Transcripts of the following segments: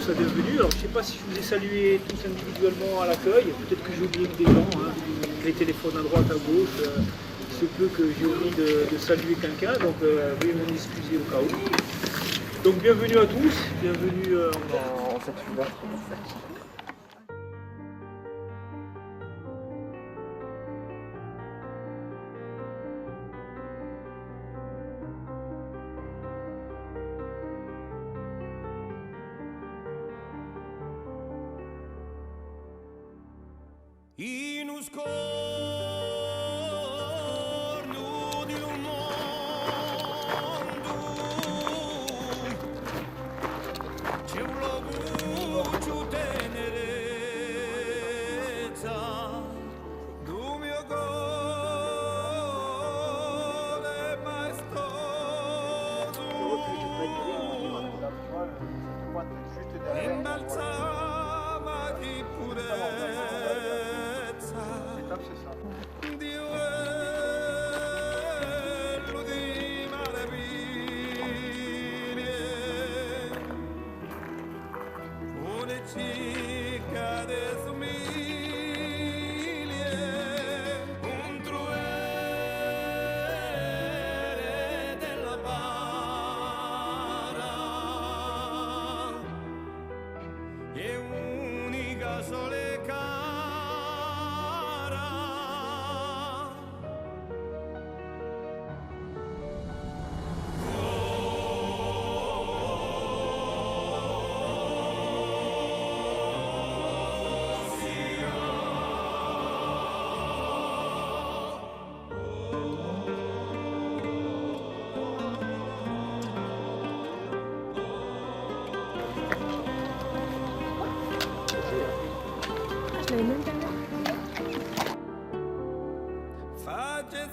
tous la bienvenue. Alors je ne sais pas si je vous ai salué tous individuellement à l'accueil, peut-être que j'ai oublié des gens, hein, les téléphones à droite, à gauche, il se peut que j'ai oublié de saluer quelqu'un, donc veuillez m'en excuser au cas où. Donc bienvenue à tous, bienvenue en cette fille-là. In un scorno di un mondo c'è un luogo tenerezza du mio cuore maestoso imbalzama di purezza di quello di meraviglie una cicca de somiglie un truere della bara e unica sole cara Je l'avais même pas vu. facce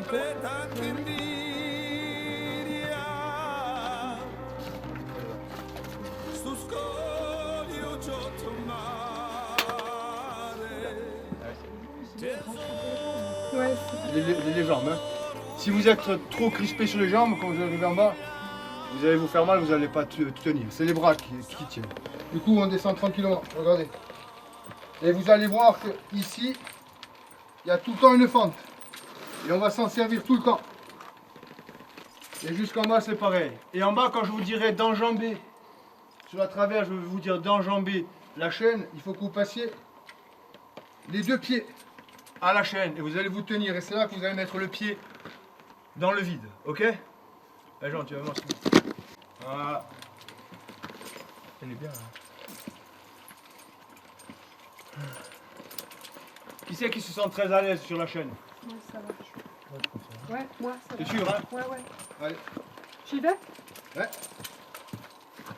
sempre tanta invidia su scoglio sotto mare Ouais, Les jambes. Hein. Si vous êtes trop crispé sur les jambes, quand vous arrivez en bas, vous allez vous faire mal, vous n'allez pas tenir. C'est les bras qui tiennent. Du coup, on descend tranquillement. Regardez. Et vous allez voir que ici, il y a tout le temps une fente. Et on va s'en servir tout le temps. Et jusqu'en bas, c'est pareil. Et en bas, quand je vous dirai d'enjamber, sur la travers, je vais vous dire d'enjamber la chaîne, il faut que vous passiez les deux pieds à la chaîne. Et vous allez vous tenir. Et c'est là que vous allez mettre le pied dans le vide. Ok? Allez, Jean, tu vas voir. Voilà. Elle est bien, là. Qui c'est qui se sent très à l'aise sur la chaîne? ouais, ça va. Ouais, moi, ça va. T'es sûr, hein? Ouais, ouais. Allez. J'y vais? Ouais.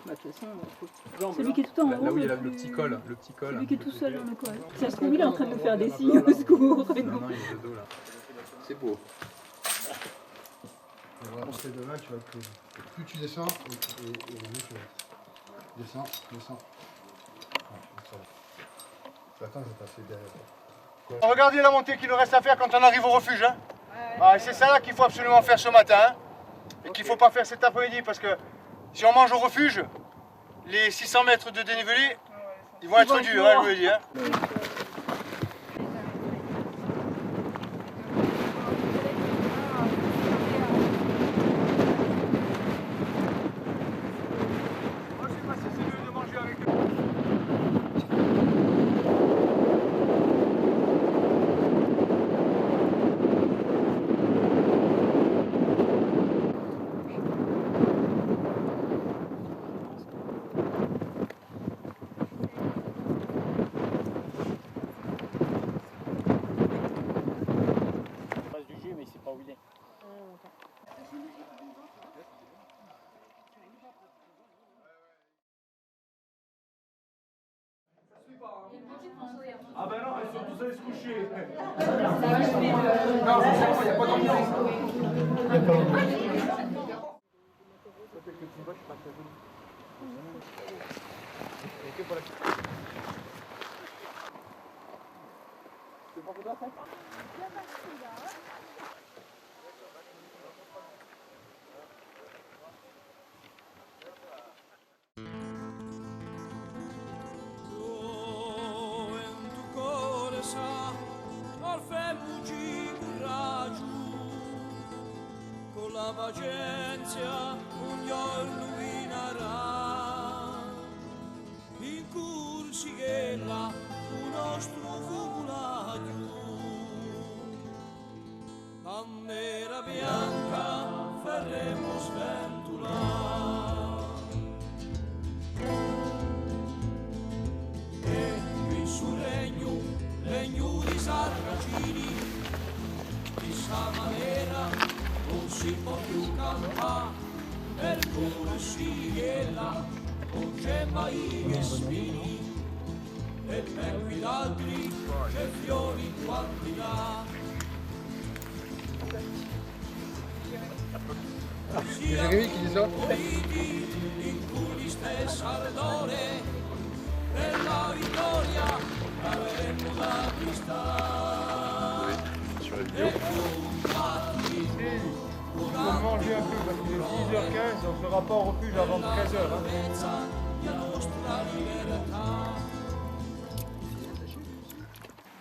Bah, de toute façon, Celui qui est tout en haut. Là où il y a le le petit col, le petit col. Celui qui est tout seul dans le col. Ça se trouve, il est en train de nous faire des signes au secours. Non, non, il est de dos là. C'est beau. Voilà, on fait de là, tu vas être plus tu descends, et mieux tu vas être. Descends, descends. Attends, je vais passer derrière toi. Regardez la montée qu'il nous reste à faire quand on arrive au refuge. Hein. Ah, c'est ça là qu'il faut absolument faire ce matin. Hein. Et qu'il ne faut pas faire cet après-midi parce que si on mange au refuge, les 600 mètres de dénivelé, ils vont être durs, hein, je veux dire. Hein. Ah ben non, ils sont tous allés se coucher. Non, c'est ça, il n'y a pas d'ambiance. Il n'y a pas d'ambiance. pazienza un giorno vinarà in corsi che là un nostro fugulaggio bandera bianca faremo sventolare e qui sul regno di Sarracini di sta maniera non si può più campare per corsi che là non c'è mai che spini e per qui d'altri c'è fiori in quantità. Jérémy qui dit ça? In cui stessa ardore per la vittoria avremo da cristare. On va manger un peu parce qu'il est 10h15, on ne sera pas au refuge avant 13h.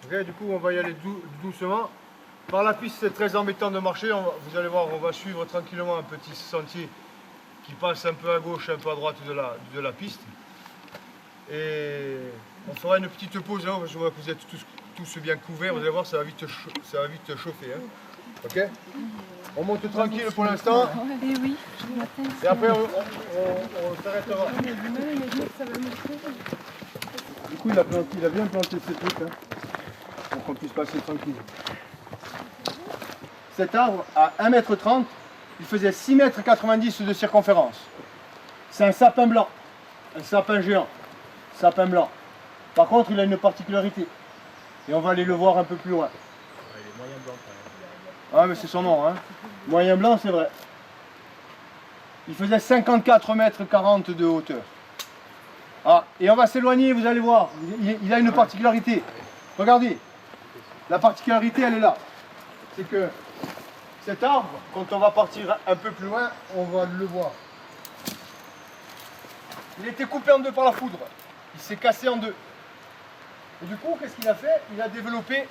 Ok, du coup on va y aller doucement. Par la piste c'est très embêtant de marcher, vous allez voir, on va suivre tranquillement un petit sentier qui passe un peu à gauche, un peu à droite de la piste. Et on fera une petite pause, hein, je vois que vous êtes tous bien couverts, vous allez voir, ça va vite chauffer. Hein. Ok? On monte tranquille pour l'instant. Eh oui, je m'attends. Et après on s'arrêtera. Du coup il a bien planté ces trucs, hein, pour qu'on puisse passer tranquille. Cet arbre, à 1,30 m, il faisait 6,90 m de circonférence. C'est un sapin blanc, un sapin géant, sapin blanc. Par contre, il a une particularité. Et on va aller le voir un peu plus loin. Il est moyen blanc quand même. Ah mais c'est son nom, hein. Moyen blanc, c'est vrai. Il faisait 54,40 m de hauteur. Ah, et on va s'éloigner, vous allez voir. Il a une particularité. Regardez. La particularité, elle est là. C'est que cet arbre, quand on va partir un peu plus loin, on va le voir. Il a été coupé en deux par la foudre. Il s'est cassé en deux. Et du coup, qu'est-ce qu'il a fait? Il a développé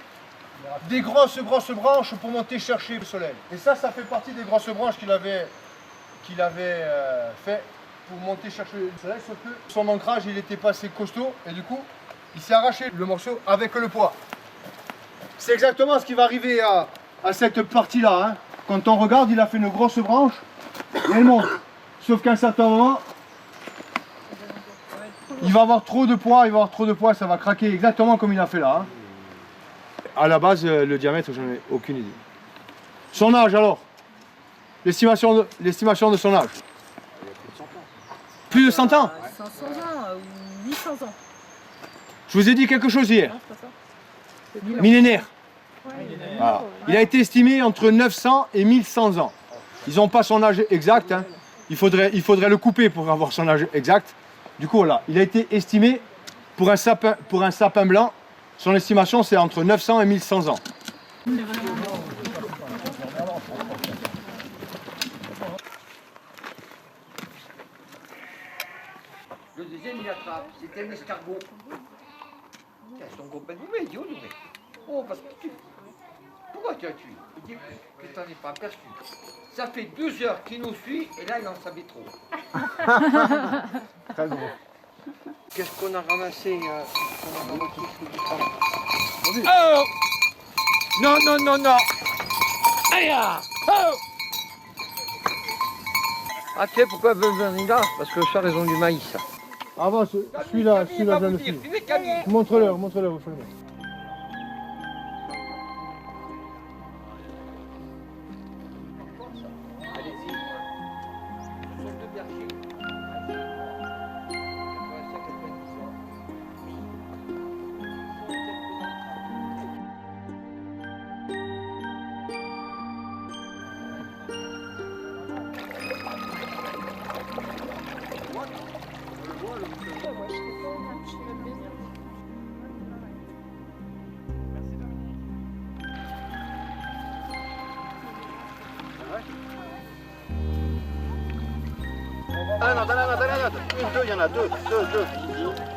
des grosses branches pour monter chercher le soleil. Et ça fait partie des grosses branches qu'il avait fait pour monter chercher le soleil, sauf que son ancrage, il était pas assez costaud, et du coup, il s'est arraché le morceau avec le poids. C'est exactement ce qui va arriver à cette partie-là. Hein. Quand on regarde, il a fait une grosse branche, et elle monte. Sauf qu'à un certain moment, il va avoir trop de poids, ça va craquer exactement comme il a fait là. Hein. À la base, le diamètre, j'en ai aucune idée. Son âge alors? L'estimation de son âge? Plus de 100 ans? 500 ans ou 800 ans. Je vous ai dit quelque chose hier. Non, c'est pas ça. Millénaire. Ouais, Voilà. Il a été estimé entre 900 et 1100 ans. Ils n'ont pas son âge exact. Hein. Il faudrait le couper pour avoir son âge exact. Du coup, voilà, il a été estimé pour un sapin blanc. Son estimation, c'est entre 900 et 1100 ans. Le deuxième, il attrape. C'était un escargot. Son copain dit, mais idiot, mais. Oh, parce que tu. Pourquoi tu as tué? Il dit que tu n'en es pas aperçu. Ça fait 2 heures qu'il nous suit et là, il en savait trop. Très drôle. Qu'est-ce qu'on a ramassé Oh! Non, non, non, non! Aïe! Oh! Ah, tu sais pourquoi elles veulent venir là? Parce que le soir, ils ont du maïs. Avant, celui-là, je le filme. Montre-leur, vous filmez. Allez-y. Ce sont 2 bergers. 85-90 ans. Ah non, donne la note. 1, 2, il y en a 2.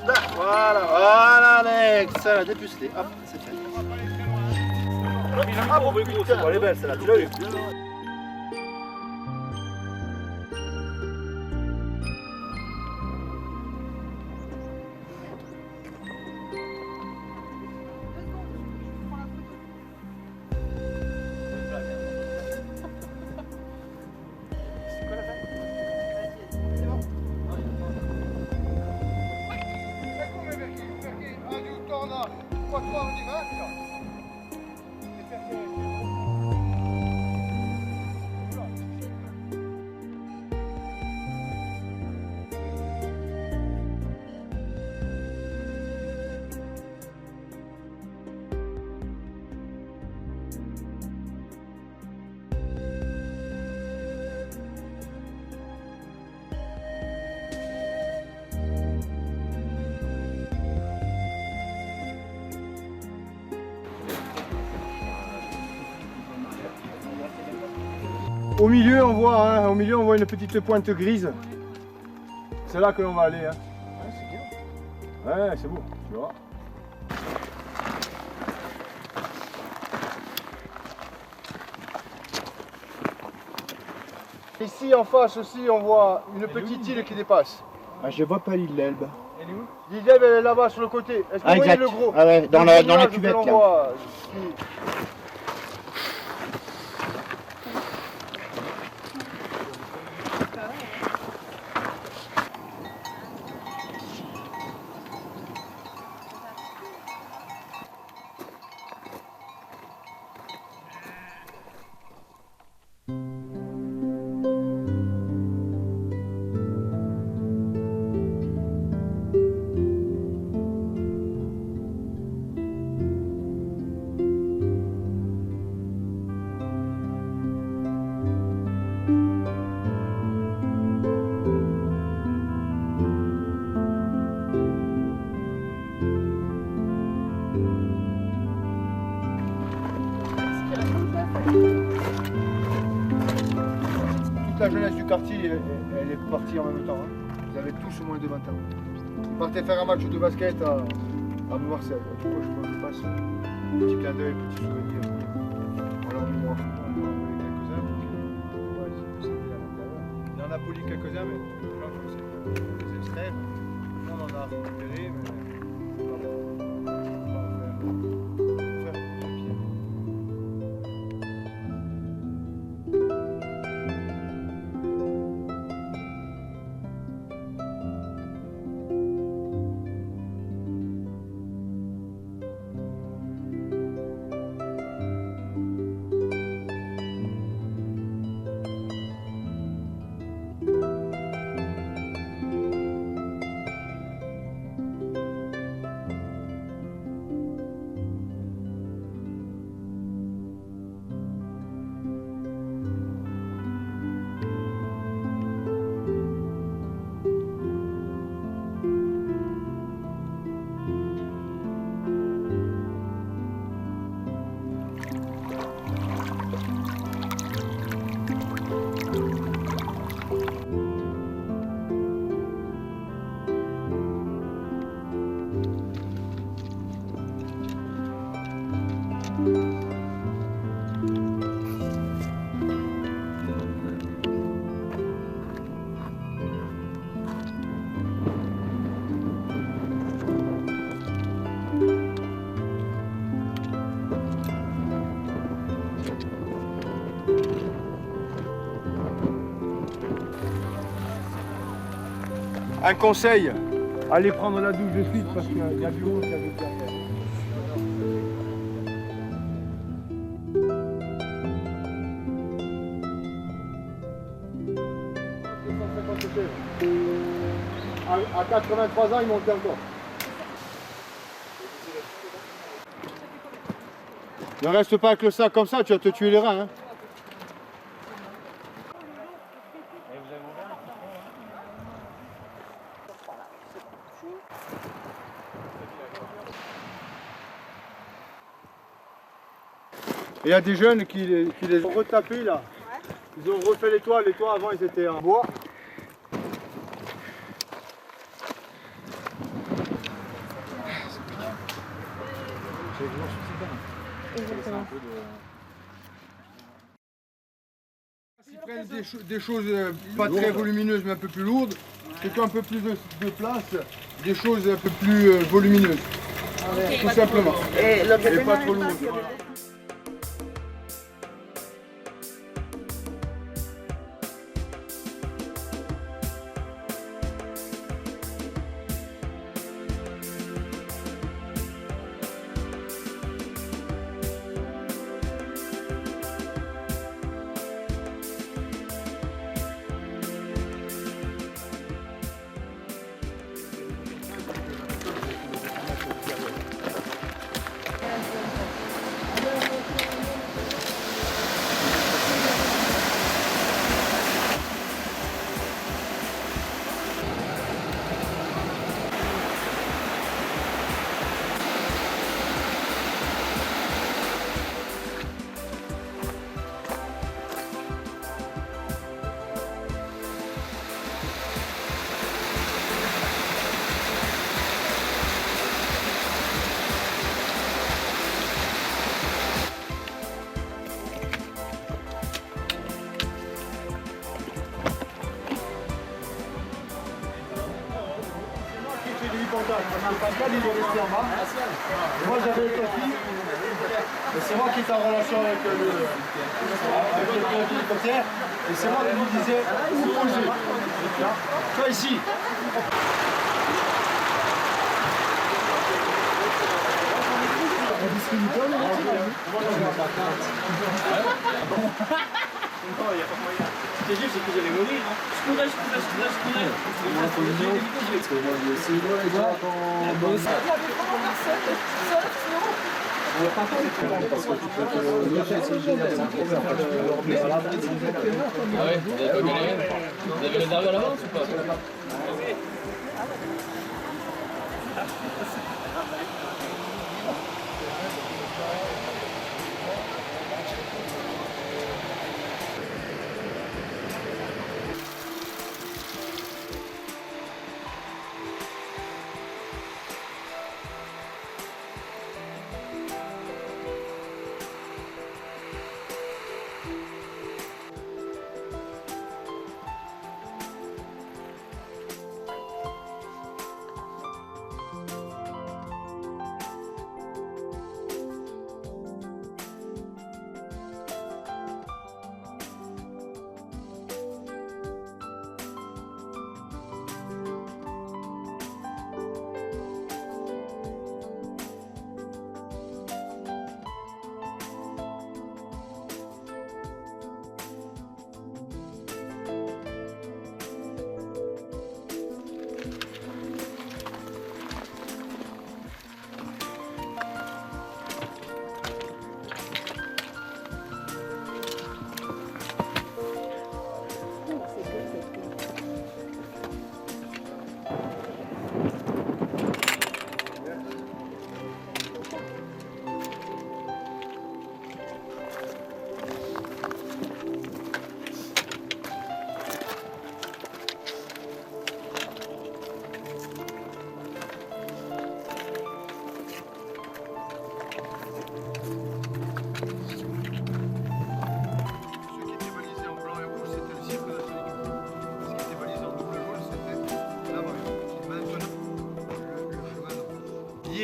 Là, voilà, Alex. Ça, la dépucelée. Hop, c'est fait. Ah bon, putain, elle est belle celle-là, tu l'as eu. on a 4 heures du match. Au milieu, on voit, une petite pointe grise. C'est là que l'on va aller. Hein. Ouais, c'est bien. Ouais, c'est beau, tu vois. Ici, en face aussi, on voit une petite île qui dépasse. Ah, je vois pas l'île d'Elbe. L'île d'Elbe, elle est là-bas sur le côté. Est-ce que vous voyez Exact. le gros? Ah ouais, dans la cuvette. On Là. voit, toute la jeunesse du quartier, elle est partie en même temps. Hein. Ils avaient tous au moins de 20 ans. Ils partaient faire un match de basket à Marseille. Du coup, je passe un petit clin d'œil, petit souvenir en leur mémoire. On en a volé quelques-uns, donc ils sont à l'intérieur. Il en a poli quelques-uns, mais là, comme c'est des extraits, on en a récupéré, mais un conseil, allez prendre la douche de suite parce qu'il y a du haut, il y a du derrière. À 83 ans, il montait encore. Ne reste pas avec le sac comme ça, tu vas te tuer les reins. Hein. Et il y a des jeunes qui les ont retapés là. Ils ont refait les toits avant ils étaient en bois. Ils prennent des choses pas très volumineuses mais un peu plus lourdes, quelqu'un un peu plus de place, des choses un peu plus volumineuses. Tout simplement. Et pas trop lourdes. il est resté en bas. Et moi j'avais le coquille. Et c'est moi qui étais en relation avec l'hélicoptère. Et c'est moi qui lui disais, vous posez. Toi ici. C'est juste que j'allais mourir. Je courais. Ah ouais, vous avez réservé à l'avance ou pas?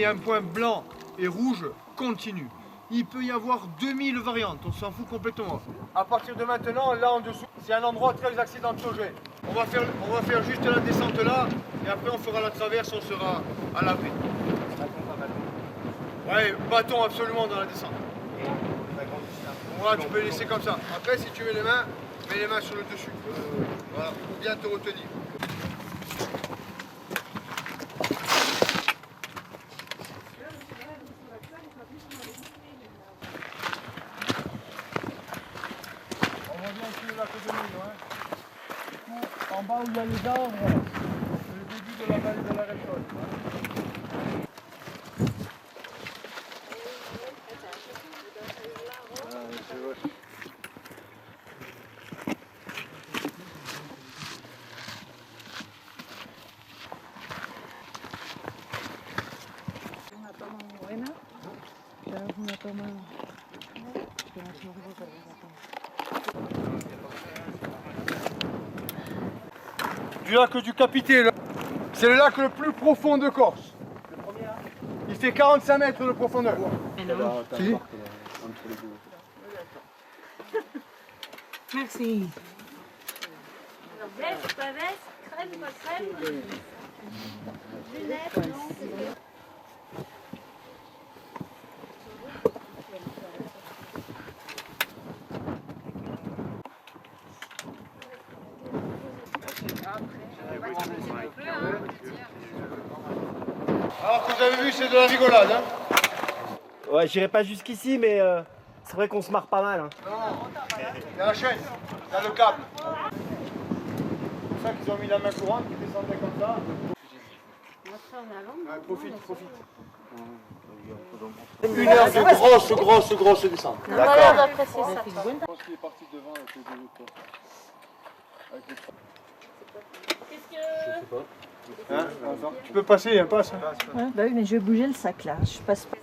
Un point blanc et rouge continu. Il peut y avoir 2000 variantes, on s'en fout complètement. À partir de maintenant, là en dessous, c'est un endroit très accidentogène. On va faire juste la descente là, et après on fera la traverse, on sera à l'abri. Ouais, bâton absolument dans la descente. Voilà, tu peux laisser comme ça. Après, si tu mets les mains sur le dessus. Voilà, pour bien te retenir. En bas où il y a les arbres, c'est le début de la vallée de la récolte. Du lac du Capité, c'est le lac le plus profond de Corse. Il fait 45 mètres de profondeur. Si. Merci. Alors, veste, pas veste, crème ou pas crème? Lunettes, non? Alors que vous avez vu, c'est de la rigolade. Hein. Ouais, j'irai pas jusqu'ici, mais c'est vrai qu'on se marre pas mal. Hein. Il y a la chaîne, il y a le câble. C'est pour ça qu'ils ont mis la main courante qui descendait comme ça. Ouais, profite. Une heure de grosse descente. D'accord. Je pense qu'il est parti devant avec les deux autres. Hein, tu peux passer, passe. Ouais, bah oui, mais je vais bouger le sac là. Je passe pas.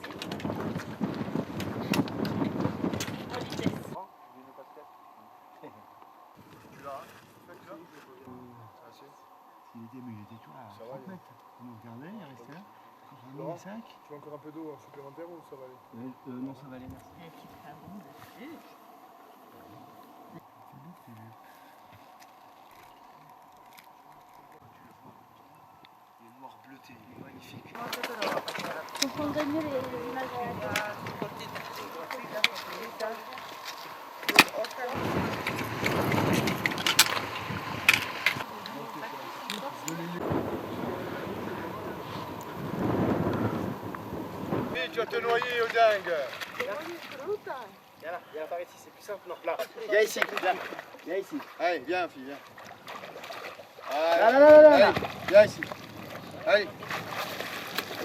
Tu veux encore un peu d'eau supplémentaire ou ça va aller? Non, ça va aller, merci. Il est noir bleuté, il est magnifique. On prendrait mieux les images à la Vite, tu vas te noyer au dingue. Viens par ici, c'est plus simple. Non, là. Viens ici, viens. Viens ici. Allez, viens, fille, viens. Là, là, là, là, là. Allez, viens ici. Allez.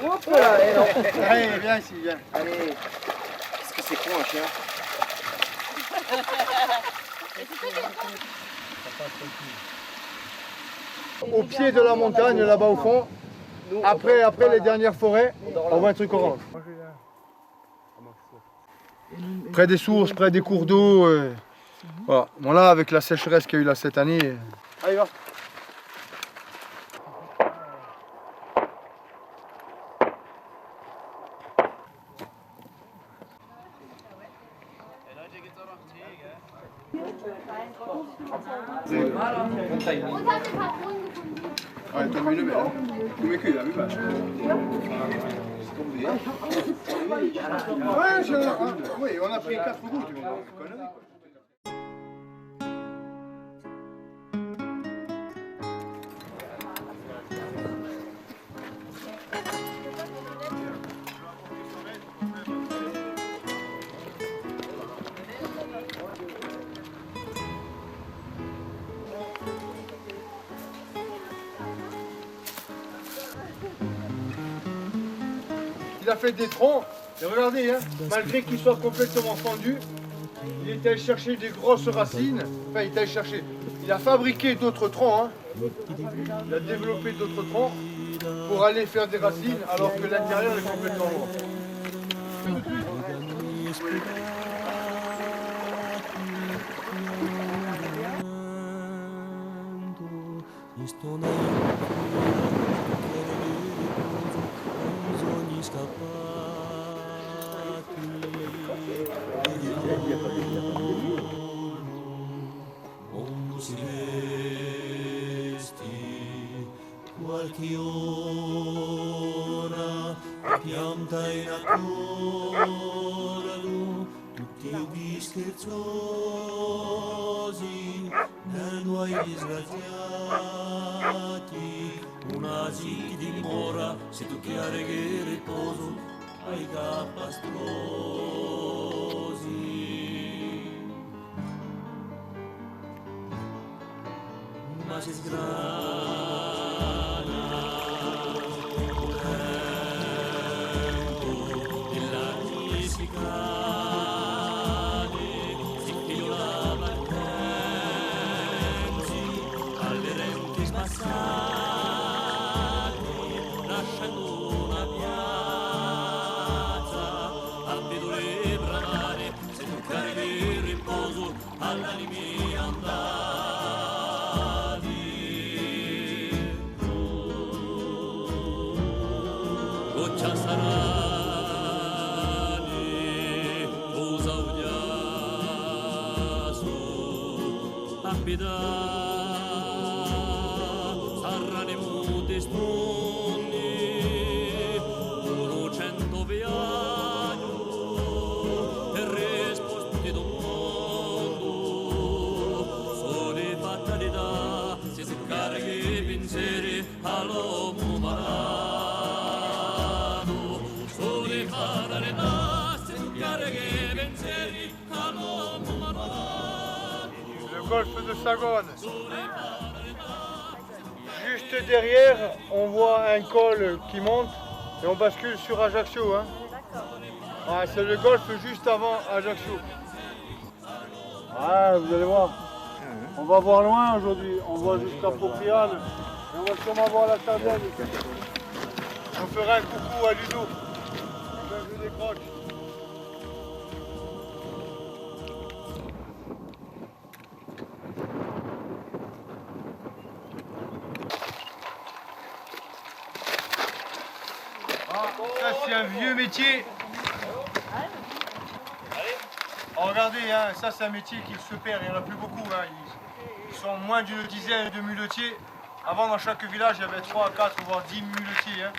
Hop là, et non. Allez, viens ici, viens. Allez. Qu'est-ce que c'est con un chien? Au pied de la montagne, là-bas au fond, après les dernières forêts, on voit un truc orange. Près des sources, près des cours d'eau. Voilà. Bon là, avec la sécheresse qu'il y a eu là cette année. Allez, va. Ouais, t'as vu le bel, hein? Come qui, la mi piace. Oui, on a pris 4 gouttes, mon gars. Connerie, quoi. Il a fait des troncs, et regardez, hein, malgré qu'il soit complètement fendu, il est allé chercher des grosses racines, enfin il est allé chercher, il a fabriqué d'autres troncs, hein. Il a développé d'autres troncs pour aller faire des racines alors que l'intérieur est complètement mort. Qualche ora pianta in accordo tutti gli scherzosi nei tuoi disgraziati una si dimora se tu chiare che riposo ai capastrosi ma si sgrana lasciando una piazza a vedere bramare se toccare il riposo all'anime andati goccia sarane cosa odiaso abita sarrane mute sponde uno cento viaggio e risposte d'un mondo sole fatalità se seccare che pensieri all'uomo malato sole fatalità se seccare che pensieri all'uomo malato. Le golfe de Sagone. Juste derrière, on voit un col qui monte et on bascule sur Ajaccio. Hein. Ah, c'est le golfe juste avant Ajaccio. Ah, vous allez voir. On va voir loin aujourd'hui. On voit jusqu'à Popriane. Et on va sûrement voir la Sardaigne. On fera un coucou à Ludo. Je décroche. un vieux métier. Oh, regardez, hein, ça c'est un métier qui se perd, il n'y en a plus beaucoup. Hein. Ils sont moins d'une dizaine de muletiers. Avant, dans chaque village, il y avait 3, 4, voire 10 muletiers. Hein.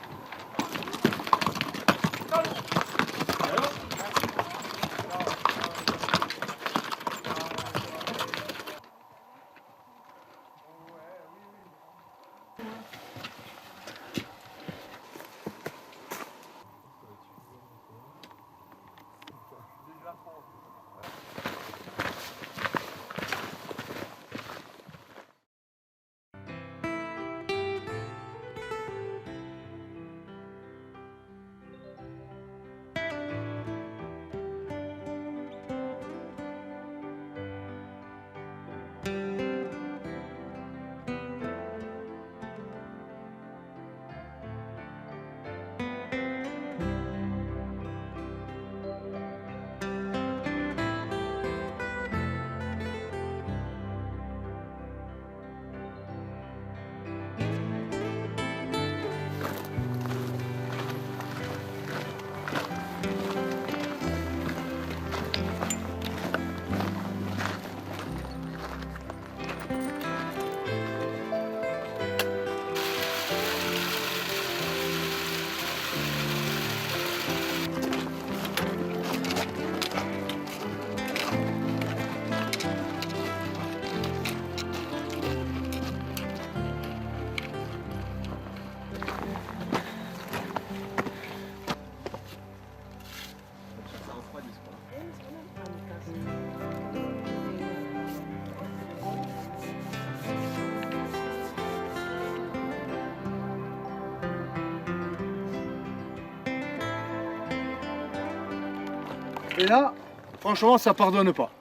Et là, franchement, ça pardonne pas.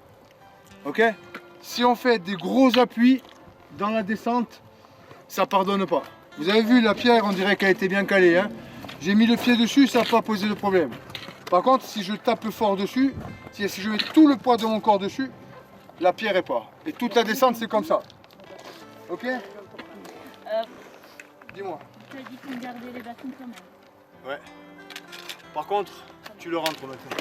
Ok? Si on fait des gros appuis dans la descente, ça pardonne pas. Vous avez vu, la pierre, on dirait qu'elle était bien calée. Hein? J'ai mis le pied dessus, ça n'a pas posé de problème. Par contre, si je tape fort dessus, si je mets tout le poids de mon corps dessus, la pierre est pas. Et toute la descente, c'est comme ça. Ok? Dis-moi. Tu as dit qu'on gardait les bâtons quand même. Ouais. Par contre, tu le rentres maintenant.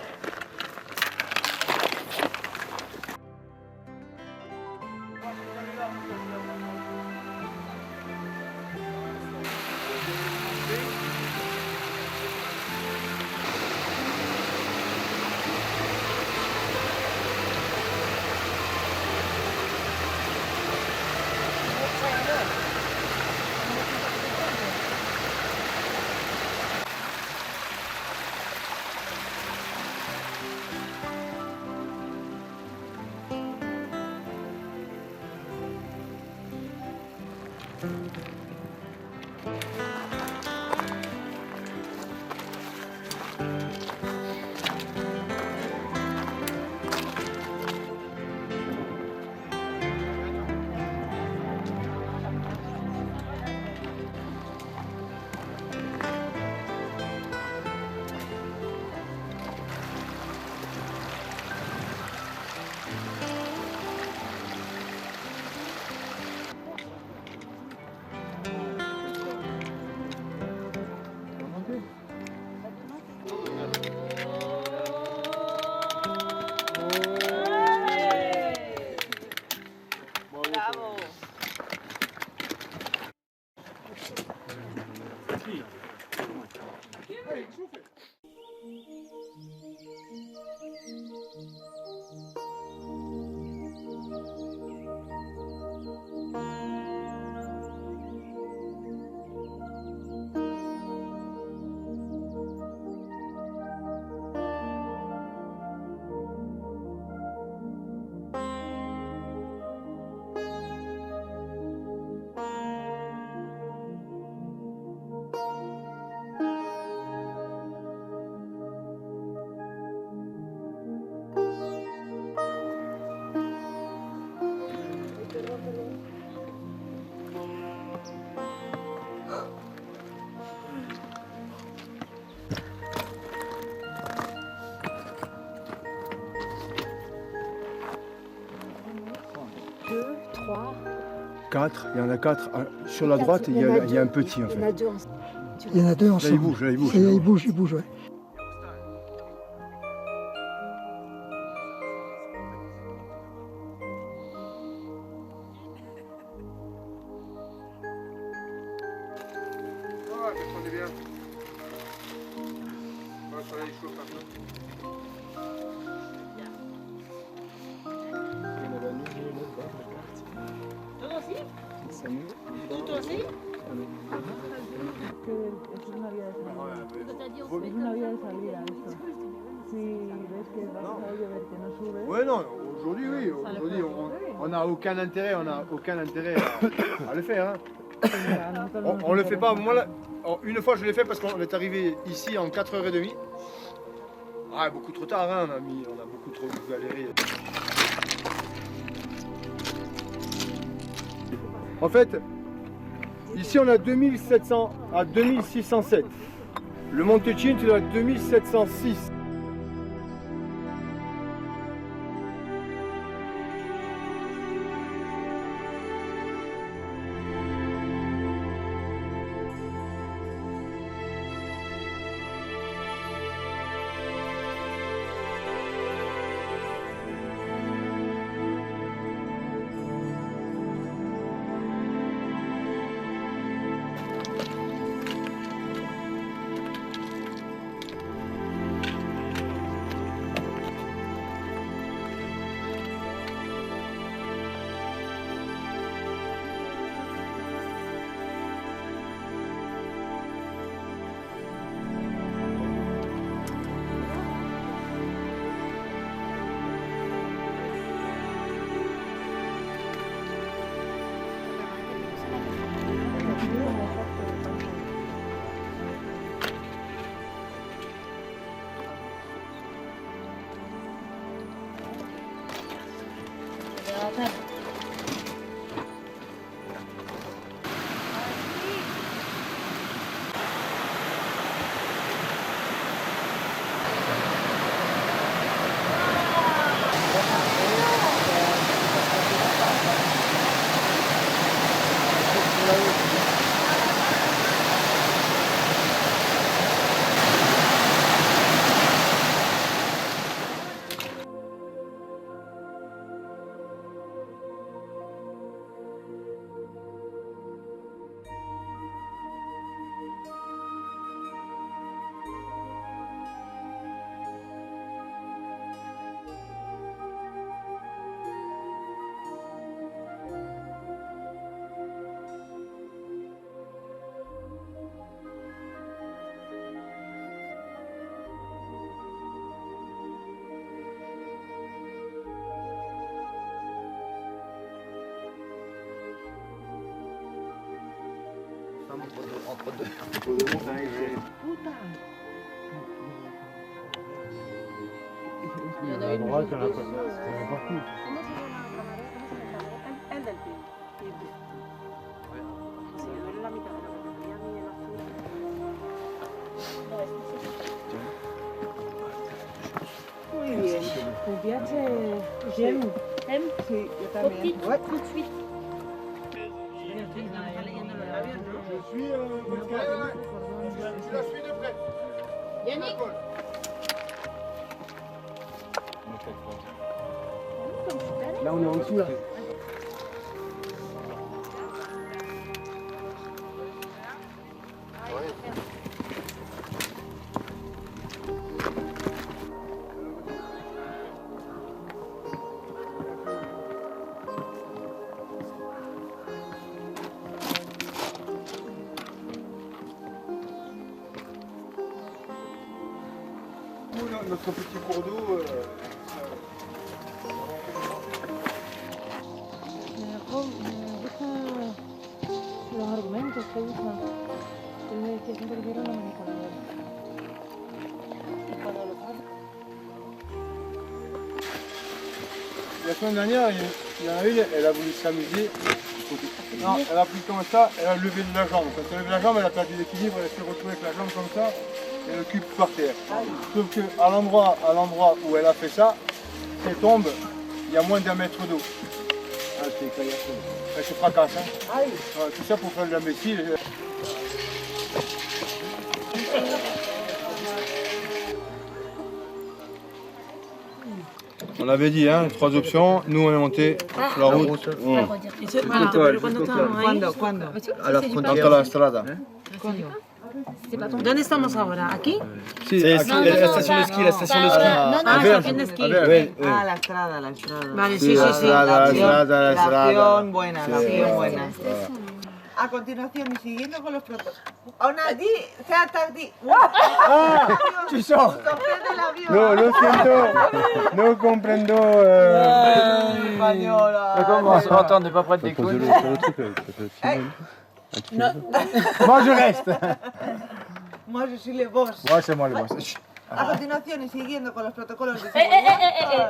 Deux, trois. 4, il y en a 4. Sur la droite, il y a un petit en fait. Il y en a deux. Il y en a deux Là, ensemble. il bouge, là, il bouge. Ça y est, il bouge, ouais. on est bien. Le soleil chaud partout. ¿Todo así? ¿Todo así? Es una vía de salida esto. Si ves que va a llover, que no sube. Ouais, non, aujourd'hui, oui. Aujourd'hui, on n'a aucun intérêt, à le faire. Hein. On le fait pas. Moi, là, une fois, je l'ai fait parce qu'on est arrivé ici en 4h30. Ah, beaucoup trop tard, hein, on a beaucoup trop galéré. En fait, ici on a 2700 à 2607. Le Monte-Cinto est à 2706. Entre deux montagnes. Il y en a une juste dessus. El del pie. Sí, duele la mitad de lo que tenía a mí el azul. Muy bien. Un viaje bien. Sí, yo también. Tout de suite. Je suis tu la suis de près. Yannick. Là on est en dessous là. Notre petit cours d'eau. Los argumentos que usan. Él me decía siempre que era una manipuladora. Y cuando lo pasa. La semaine dernière, il y en a une, elle a voulu s'amuser. Non, elle a pris comme ça, elle a levé de la jambe. Quand elle a levé la jambe, elle a perdu l'équilibre, elle s'est retrouvée avec la jambe comme ça, et le cul par terre. Sauf qu'à l'endroit où elle a fait ça, si elle tombe, il y a moins d'1 mètre d'eau. Ah, c'est caillasse. Elle se fracasse. Hein. Ouais, tout ça pour faire de l'imbécile. On avait dit, hein, 3 options. Nous, on est monté sur la route. ¿Cuándo? A la frontiera. Hasta la strada. ¿Dónde estamos ahora? ¿Aquí? Sí, la estación de esquí, la estación de esquí. Ah, estación de esquí. Ah, la estrada, la estrada. Vale, sí, sí, sí. La acción buena, la acción buena. A continuación, y siguiendo con los protocolos. On a dit, c'est interdit. Chicho. Comprende el avión. No, lo siento. No comprendo. Española. Comment on n'est pas près de déconner. Moi je reste. Moi, je suis le boss. Moi c'est moi le boss. A continuación, y siguiendo con los protocolos de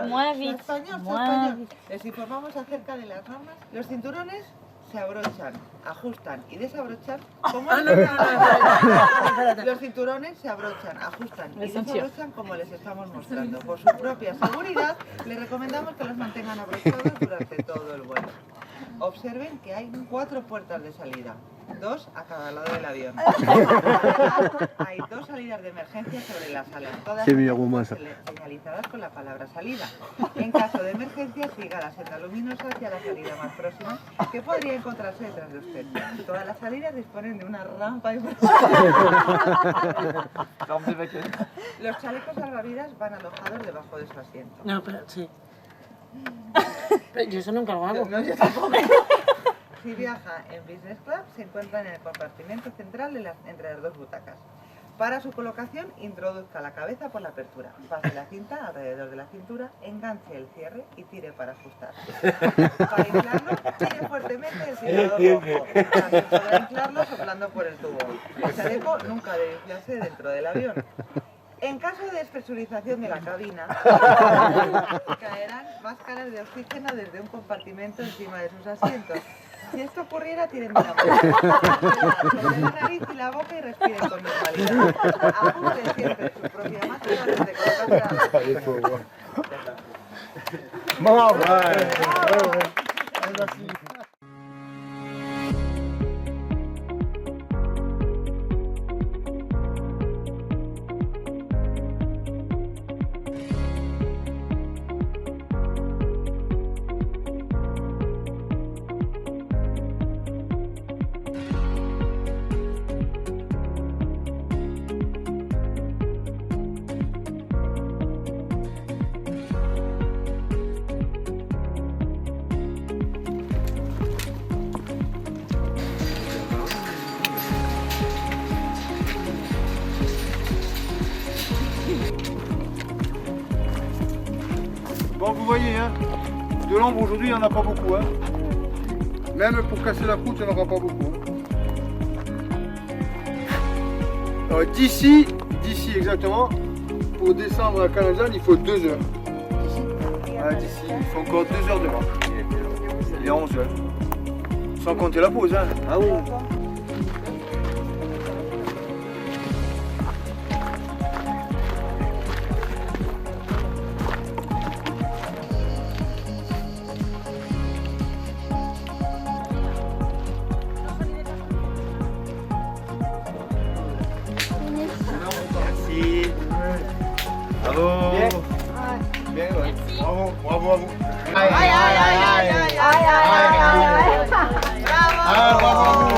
Moins vite. español, Moins español. vite. Les informamos acerca de las normas. Los cinturones se abrochan, ajustan y desabrochan como los cinturones se abrochan, ajustan y desabrochan como les estamos mostrando. Por su propia seguridad, les recomendamos que los mantengan abrochados durante todo el vuelo. Observen que hay 4 puertas de salida, 2 a cada lado del avión. Hay 2 salidas de emergencia sobre las alas, todas señalizadas con la palabra salida. En caso de emergencia, siga la senda luminosa hacia la salida más próxima, que podría encontrarse detrás de usted. Todas las salidas disponen de una rampa y... Los chalecos salvavidas van alojados debajo de su asiento. No, pero sí. Yo eso nunca lo hago. No, yo tampoco. Si viaja en Business Club, se encuentra en el compartimento central entre las 2 butacas. Para su colocación, introduzca la cabeza por la apertura. Pase la cinta alrededor de la cintura, enganche el cierre y tire para ajustar. Para inflarlo, tire fuertemente el cierrador rojo. También podrá inflarlo soplando por el tubo. El chaleco nunca debe inflarse dentro del avión. En caso de despresurización de la cabina, caerán máscaras de oxígeno desde un compartimento encima de sus asientos. Si esto ocurriera, tiren de la mano. Sobre la nariz y la boca y respiren con normalidad. Ajusten siempre su propia máscara antes de colocarse la Bon, vous voyez, hein, de l'ombre aujourd'hui, il n'y en a pas beaucoup. Hein. Même pour casser la croûte, il n'y en aura pas beaucoup. Hein. D'ici exactement, pour descendre à Canazan, il faut 2 heures. D'ici, il faut encore 2 heures de marche. Il est 11 heures. Sans compter la pause. Hein. Ah oui. Bravo. Bien. Bien, ouais. Bravo, bravo à vous. Aïe, aïe, aïe, aïe, aïe, aïe, aïe, aïe, aïe, aïe. Bravo. Bravo.